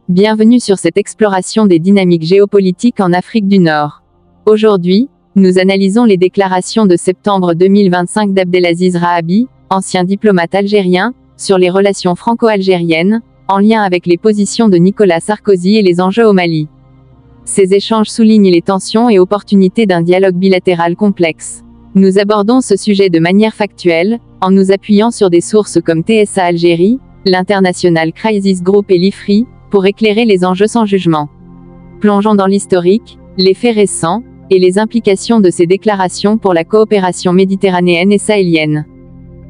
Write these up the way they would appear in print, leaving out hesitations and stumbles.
Bienvenue sur cette exploration des dynamiques géopolitiques en Afrique du Nord. Aujourd'hui, nous analysons les déclarations de septembre 2025 d'Abdelaziz Rahabi, ancien diplomate algérien, sur les relations franco-algériennes, en lien avec les positions de Nicolas Sarkozy et les enjeux au Mali. Ces échanges soulignent les tensions et opportunités d'un dialogue bilatéral complexe. Nous abordons ce sujet de manière factuelle, en nous appuyant sur des sources comme TSA Algérie, l'International Crisis Group et l'IFRI, pour éclairer les enjeux sans jugement. Plongeons dans l'historique, les faits récents, et les implications de ces déclarations pour la coopération méditerranéenne et sahélienne.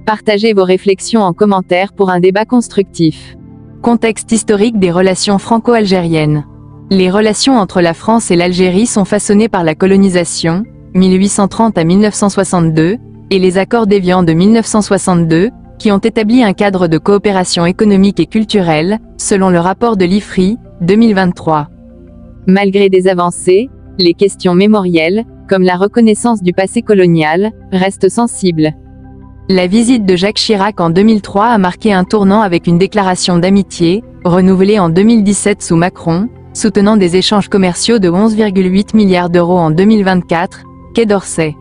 Partagez vos réflexions en commentaire pour un débat constructif. Contexte historique des relations franco-algériennes. Les relations entre la France et l'Algérie sont façonnées par la colonisation, 1830 à 1962, et les accords d'Évian de 1962, qui ont établi un cadre de coopération économique et culturelle, selon le rapport de l'IFRI, 2023. Malgré des avancées, les questions mémorielles, comme la reconnaissance du passé colonial, restent sensibles. La visite de Jacques Chirac en 2003 a marqué un tournant avec une déclaration d'amitié, renouvelée en 2017 sous Macron, soutenant des échanges commerciaux de 11,8 milliards d'euros en 2024, Quai d'Orsay.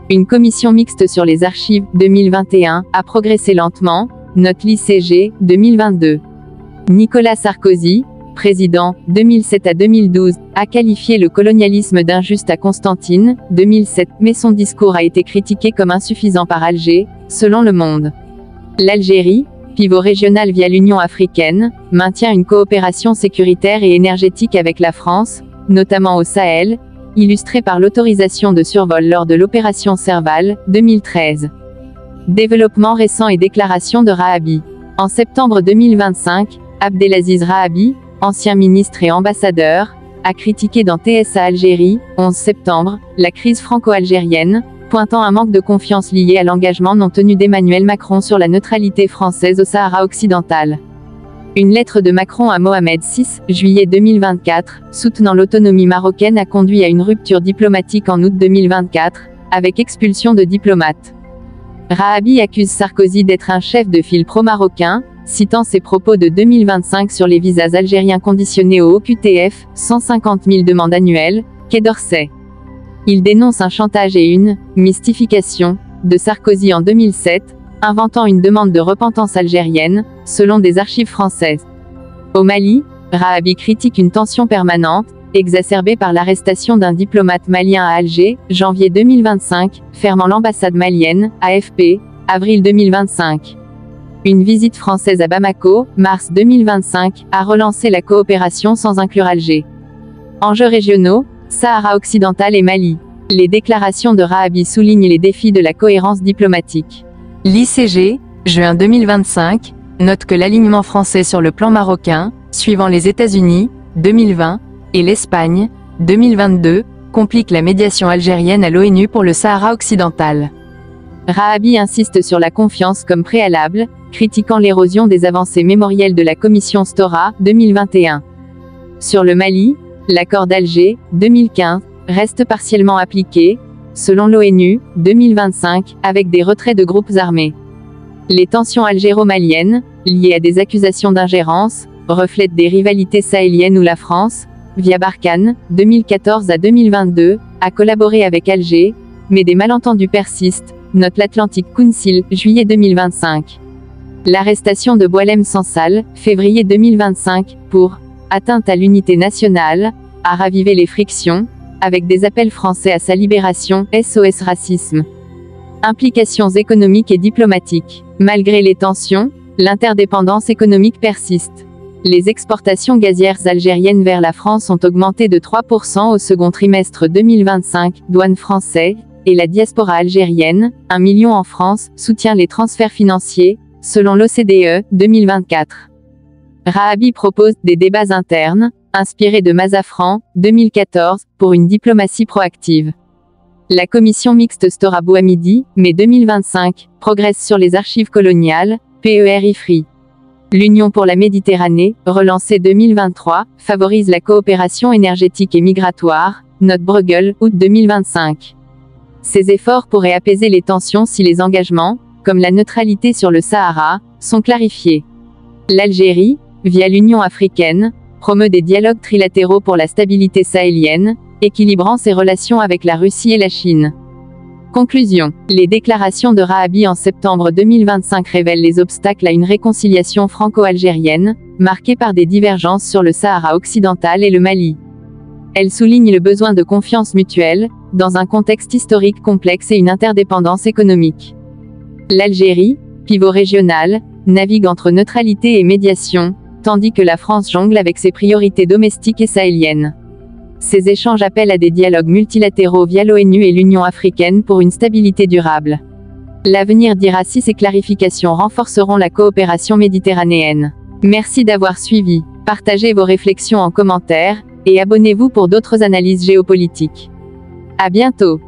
Une commission mixte sur les archives, 2021, a progressé lentement, note l'ICG, 2022. Nicolas Sarkozy, président, 2007 à 2012, a qualifié le colonialisme d'injuste à Constantine, 2007, mais son discours a été critiqué comme insuffisant par Alger, selon Le Monde. L'Algérie, pivot régional via l'Union africaine, maintient une coopération sécuritaire et énergétique avec la France, notamment au Sahel, illustrée par l'autorisation de survol lors de l'opération Serval, 2013. Développement récent et déclaration de Rahabi. En septembre 2025, Abdelaziz Rahabi, ancien ministre et ambassadeur, a critiqué dans TSA Algérie, 11 septembre, la crise franco-algérienne, pointant un manque de confiance lié à l'engagement non tenu d'Emmanuel Macron sur la neutralité française au Sahara occidental. Une lettre de Macron à Mohamed VI, juillet 2024, soutenant l'autonomie marocaine a conduit à une rupture diplomatique en août 2024, avec expulsion de diplomates. Rahabi accuse Sarkozy d'être un chef de file pro-marocain, citant ses propos de 2025 sur les visas algériens conditionnés au OQTF, 150 000 demandes annuelles, Quai d'Orsay. Il dénonce un chantage et une « mystification » de Sarkozy en 2007, inventant une demande de repentance algérienne, selon des archives françaises. Au Mali, Rahabi critique une tension permanente, exacerbée par l'arrestation d'un diplomate malien à Alger, janvier 2025, fermant l'ambassade malienne, AFP, avril 2025. Une visite française à Bamako, mars 2025, a relancé la coopération sans inclure Alger. Enjeux régionaux, Sahara occidental et Mali. Les déclarations de Rahabi soulignent les défis de la cohérence diplomatique. L'ICG, juin 2025, note que l'alignement français sur le plan marocain, suivant les États-Unis, 2020, et l'Espagne, 2022, complique la médiation algérienne à l'ONU pour le Sahara occidental. Rahabi insiste sur la confiance comme préalable, critiquant l'érosion des avancées mémorielles de la commission Stora, 2021. Sur le Mali, l'accord d'Alger, 2015, reste partiellement appliqué, selon l'ONU, 2025, avec des retraits de groupes armés. Les tensions algéro-maliennes, liées à des accusations d'ingérence, reflètent des rivalités sahéliennes où la France, via Barkhane, 2014 à 2022, a collaboré avec Alger, mais des malentendus persistent, note l'Atlantic Council, juillet 2025. L'arrestation de Boualem Sansal, février 2025, pour « atteinte à l'unité nationale », a ravivé les frictions, avec des appels français à sa libération, SOS Racisme. Implications économiques et diplomatiques. Malgré les tensions, l'interdépendance économique persiste. Les exportations gazières algériennes vers la France ont augmenté de 3% au second trimestre 2025, douane française, et la diaspora algérienne, 1 million en France, soutient les transferts financiers, selon l'OCDE, 2024. Rahabi propose des débats internes, inspiré de Mazafran, 2014, pour une diplomatie proactive. La commission mixte Stora-Bouhamidi, mai 2025, progresse sur les archives coloniales, PER-IFRI. L'Union pour la Méditerranée, relancée 2023, favorise la coopération énergétique et migratoire, note Bruegel, août 2025. Ces efforts pourraient apaiser les tensions si les engagements, comme la neutralité sur le Sahara, sont clarifiés. L'Algérie, via l'Union africaine, promeut des dialogues trilatéraux pour la stabilité sahélienne, équilibrant ses relations avec la Russie et la Chine. Conclusion. Les déclarations de Rahabi en septembre 2025 révèlent les obstacles à une réconciliation franco-algérienne, marquée par des divergences sur le Sahara occidental et le Mali. Elles soulignent le besoin de confiance mutuelle, dans un contexte historique complexe et une interdépendance économique. L'Algérie, pivot régional, navigue entre neutralité et médiation, tandis que la France jongle avec ses priorités domestiques et sahéliennes. Ces échanges appellent à des dialogues multilatéraux via l'ONU et l'Union africaine pour une stabilité durable. L'avenir dira si ces clarifications renforceront la coopération méditerranéenne. Merci d'avoir suivi. Partagez vos réflexions en commentaire, et abonnez-vous pour d'autres analyses géopolitiques. À bientôt.